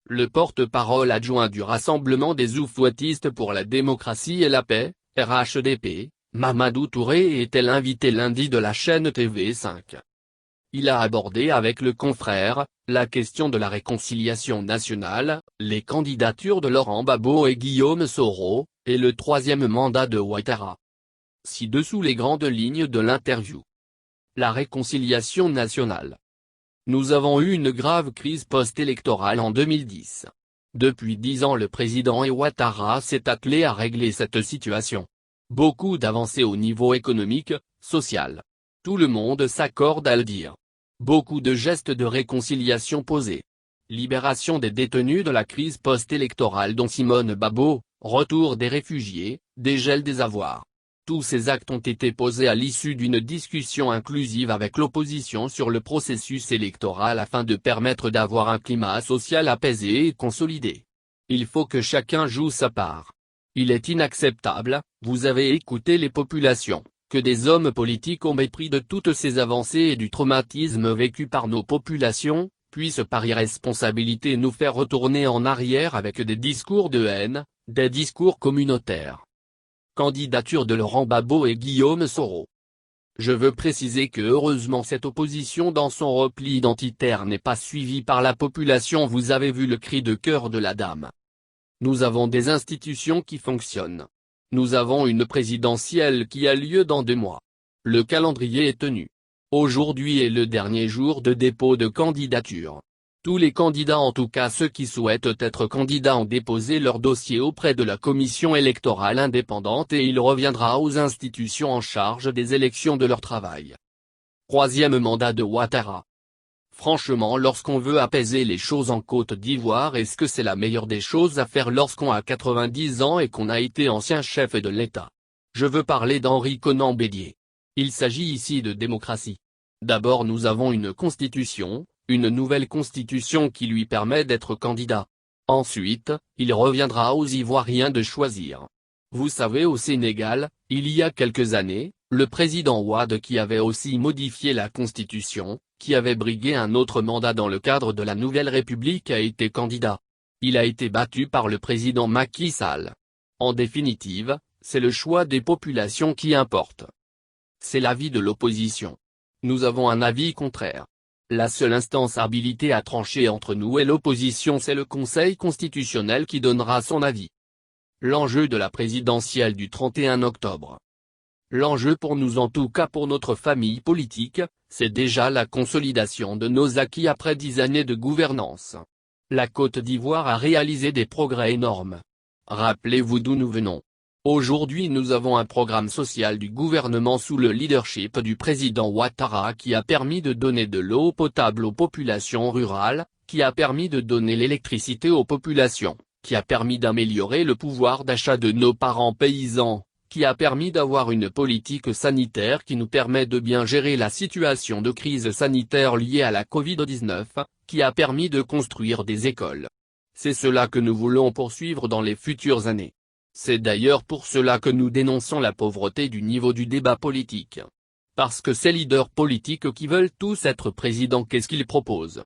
Le porte-parole adjoint du Rassemblement des Oufouettistes pour la démocratie et la paix, RHDP, Mamadou Touré était l'invité lundi de la chaîne TV5. Il a abordé avec le confrère, la question de la réconciliation nationale, les candidatures de Laurent Gbagbo et Guillaume Soro, et le troisième mandat de Ouattara. Ci-dessous les grandes lignes de l'interview. La réconciliation nationale. Nous avons eu une grave crise post-électorale en 2010. Depuis 10 ans le président Ouattara s'est attelé à régler cette situation. Beaucoup d'avancées au niveau économique, social. Tout le monde s'accorde à le dire. Beaucoup de gestes de réconciliation posés. Libération des détenus de la crise post-électorale dont Simone Gbagbo, retour des réfugiés, dégel des avoirs. Tous ces actes ont été posés à l'issue d'une discussion inclusive avec l'opposition sur le processus électoral afin de permettre d'avoir un climat social apaisé et consolidé. Il faut que chacun joue sa part. Il est inacceptable, vous avez écouté les populations, que des hommes politiques au mépris de toutes ces avancées et du traumatisme vécu par nos populations, puissent par irresponsabilité nous faire retourner en arrière avec des discours de haine, des discours communautaires. Candidature de Laurent Gbagbo et Guillaume Soro. Je veux préciser que heureusement cette opposition dans son repli identitaire n'est pas suivie par la population. Vous avez vu le cri de cœur de la dame. Nous avons des institutions qui fonctionnent. Nous avons une présidentielle qui a lieu dans 2 mois. Le calendrier est tenu. Aujourd'hui est le dernier jour de dépôt de candidature. Tous les candidats, en tout cas ceux qui souhaitent être candidats, ont déposé leur dossier auprès de la commission électorale indépendante et il reviendra aux institutions en charge des élections de leur travail. Troisième mandat de Ouattara. Franchement, lorsqu'on veut apaiser les choses en Côte d'Ivoire, est-ce que c'est la meilleure des choses à faire lorsqu'on a 90 ans et qu'on a été ancien chef de l'État? Je veux parler d'Henri Konan Bédié. Il s'agit ici de démocratie. D'abord nous avons une constitution, une nouvelle constitution qui lui permet d'être candidat. Ensuite, il reviendra aux Ivoiriens de choisir. Vous savez, au Sénégal, il y a quelques années, le président Wade qui avait aussi modifié la constitution, qui avait brigué un autre mandat dans le cadre de la Nouvelle République a été candidat. Il a été battu par le président Macky Sall. En définitive, c'est le choix des populations qui importe. C'est l'avis de l'opposition. Nous avons un avis contraire. La seule instance habilitée à trancher entre nous et l'opposition, c'est le Conseil constitutionnel qui donnera son avis. L'enjeu de la présidentielle du 31 octobre. L'enjeu pour nous, en tout cas pour notre famille politique, c'est déjà la consolidation de nos acquis après 10 années de gouvernance. La Côte d'Ivoire a réalisé des progrès énormes. Rappelez-vous d'où nous venons. Aujourd'hui nous avons un programme social du gouvernement sous le leadership du président Ouattara qui a permis de donner de l'eau potable aux populations rurales, qui a permis de donner l'électricité aux populations, qui a permis d'améliorer le pouvoir d'achat de nos parents paysans, qui a permis d'avoir une politique sanitaire qui nous permet de bien gérer la situation de crise sanitaire liée à la Covid-19, qui a permis de construire des écoles. C'est cela que nous voulons poursuivre dans les futures années. C'est d'ailleurs pour cela que nous dénonçons la pauvreté du niveau du débat politique. Parce que ces leaders politiques qui veulent tous être présidents, qu'est-ce qu'ils proposent?